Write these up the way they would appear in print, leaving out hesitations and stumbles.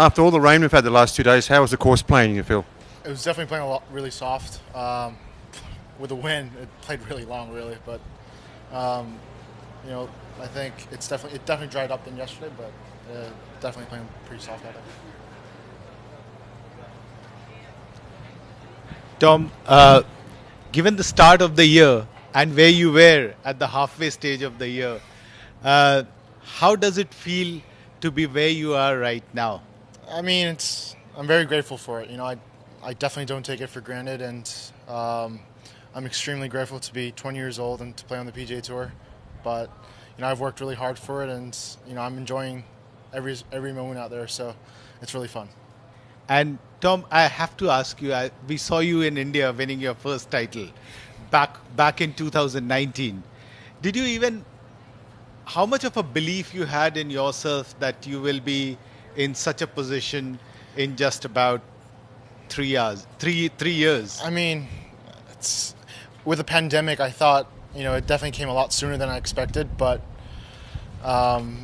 After all the rain we've had the last 2 days, how was the course playing, you feel? It was definitely playing a lot, really soft. With the wind, it played really long, really. But um, I think it definitely dried up than yesterday, but definitely playing pretty soft out there. Tom, given the start of the year and where you were at the halfway stage of the year, uh, how does it feel to be where you are right now? I mean, I'm very grateful for it. I definitely don't take it for granted, and I'm extremely grateful to be 20 years old and to play on the PGA Tour. But I've worked really hard for it, and I'm enjoying every moment out there. So it's really fun. And Tom, I have to ask you, we saw you in India winning your first title back in 2019. Did you even, how much of a belief you had in yourself that you will be in such a position in just about 3 years, 3 years? I mean, it's with the pandemic. I thought it definitely came a lot sooner than I expected, but I've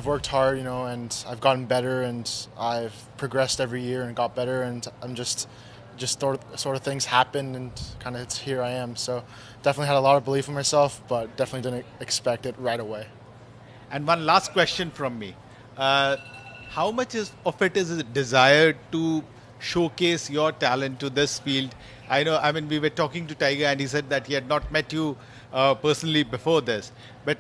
worked hard, and I've gotten better, and I've progressed every year and got better, and I'm just sort of things happen, and kind of it's here I am. So definitely had a lot of belief in myself, but definitely didn't expect it right away. And one last question from me. How much of it is a desire to showcase your talent to this field? I mean, we were talking to Tiger and he said that he had not met you personally before this. But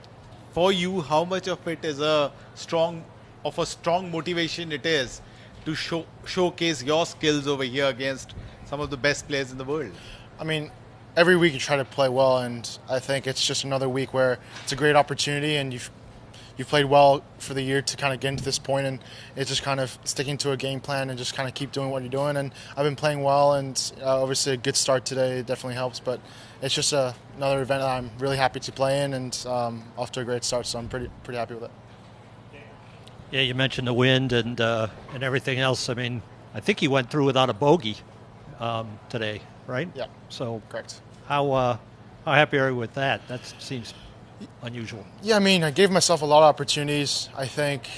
for you, how much of it is a strong motivation it is to showcase your skills over here against some of the best players in the world? I mean, every week you try to play well, and I think it's just another week where it's a great opportunity, and you've played well for the year to kind of get into this point, and it's just kind of sticking to a game plan and just kind of keep doing what you're doing. And I've been playing well, and obviously a good start today definitely helps, but it's just another event that I'm really happy to play in, and off to a great start, so I'm pretty happy with it. Yeah, you mentioned the wind and everything else. I mean, I think he went through without a bogey today, right? Yeah. So Correct. how happy are you with that? That seems unusual. Yeah, I mean, I gave myself a lot of opportunities. I think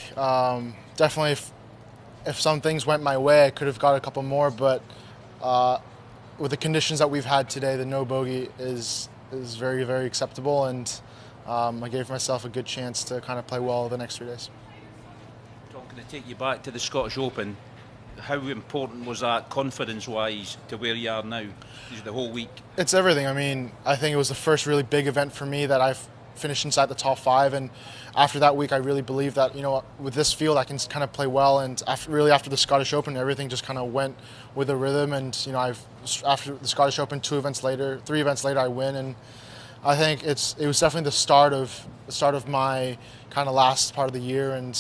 definitely if some things went my way, I could have got a couple more. But with the conditions that we've had today, the no bogey is very, very acceptable. And I gave myself a good chance to kind of play well the next 3 days. I'm going to take you back to the Scottish Open. How important was that confidence-wise to where you are now, the whole week? It's everything. I mean, I think it was the first really big event for me that I've finished inside the top 5, and after that week I really believe that with this field I can kind of play well, and after the Scottish Open everything just kind of went with a rhythm, and after the Scottish Open 3 events later I win, and I think it was definitely the start of my kind of last part of the year, and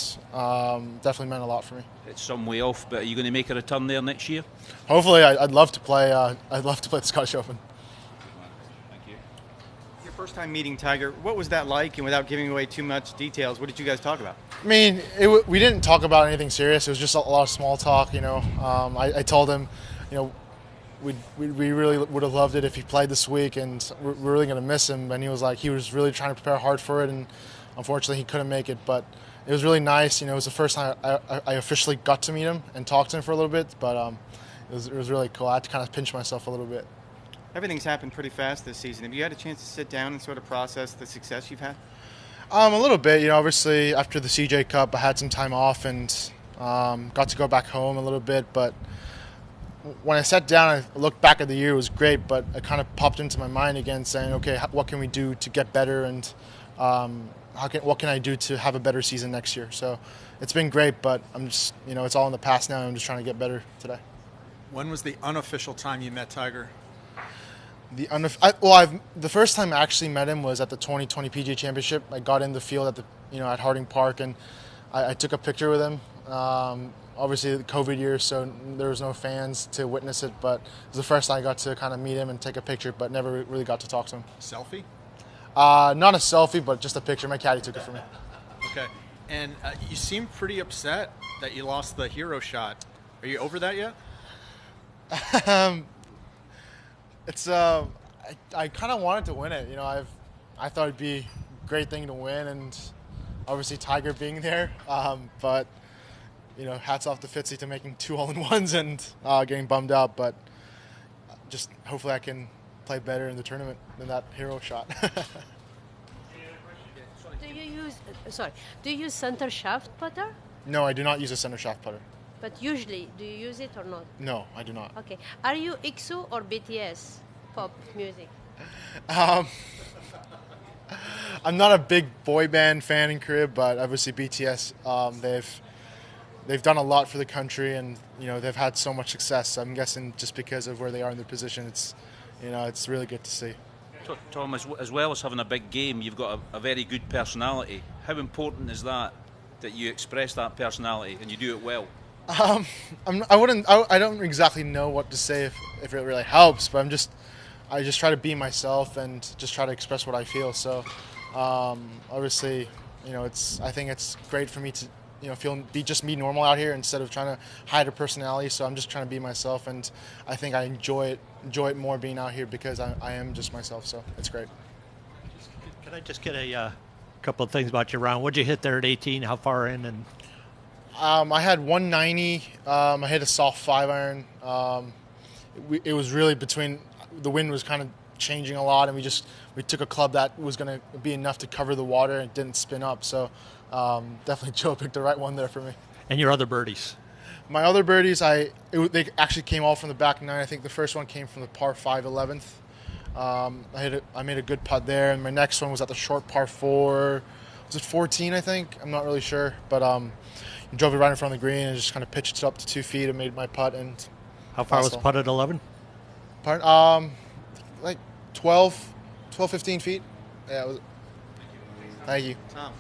definitely meant a lot for me. It's some way off, but are you going to make a return there next year? Hopefully. I'd love to play. I'd love to play the Scottish Open. Thank you. Your first time meeting Tiger, what was that like? And without giving away too much details, what did you guys talk about? I mean, we didn't talk about anything serious. It was just a lot of small talk. I told him, we really would have loved it if he played this week, and we're really going to miss him. And he was really trying to prepare hard for it, and unfortunately he couldn't make it. But it was really nice. It was the first time I officially got to meet him and talk to him for a little bit. But it was really cool. I had to kind of pinch myself a little bit. Everything's happened pretty fast this season. Have you had a chance to sit down and sort of process the success you've had? A little bit. Obviously after the CJ Cup, I had some time off and got to go back home a little bit. But when I sat down, I looked back at the year. It was great, but it kind of popped into my mind again, saying, okay, what can we do to get better, and what can I do to have a better season next year? So it's been great, but I'm just, it's all in the past now. I'm just trying to get better today. When was the unofficial time you met Tiger? The first time I actually met him was at the 2020 PGA Championship. I got in the field at Harding Park, and I took a picture with him. Obviously, the COVID year, so there was no fans to witness it, but it was the first time I got to kind of meet him and take a picture, but never really got to talk to him. Selfie? Not a selfie, but just a picture. My caddy took it for me. Okay. And you seem pretty upset that you lost the hero shot. Are you over that yet? I kind of wanted to win it. I thought it'd be a great thing to win, and obviously Tiger being there. But hats off to Fitzy to making 2 hole-in-ones and getting bummed out. But just hopefully I can play better in the tournament than that hero shot. Do you use center shaft putter? No, I do not use a center shaft putter. But usually, do you use it or not? No, I do not. Okay. Are you EXO or BTS pop music? I'm not a big boy band fan in Korea, but obviously BTS, they've done a lot for the country, and they've had so much success. I'm guessing just because of where they are in their position, it's really good to see. Tom, as well as having a big game, you've got a very good personality. How important is that you express that personality and you do it well? I don't exactly know what to say if it really helps, but I just try to be myself and just try to express what I feel. So obviously, I think it's great for me to be just me normal out here instead of trying to hide a personality. So I'm just trying to be myself, and I think I enjoy it more being out here because I am just myself. So it's great. Can I just get a couple of things about your round? What'd you hit there at 18? How far in? And I had 190. I hit a soft 5-iron. It was really between. The wind was kind of changing a lot, and we took a club that was going to be enough to cover the water and didn't spin up. So definitely Joe picked the right one there for me. And your other birdies? My other birdies, they actually came all from the back nine. I think the first one came from the par 5 11th. I made a good putt there, and my next one was at the short par 4. Was it 14? I think I'm not really sure, but drove it right in front of the green and just kind of pitched it up to 2 feet and made my putt. And how far was the putt at 11? Like 12, 15 feet. Yeah. Thank you. Tom.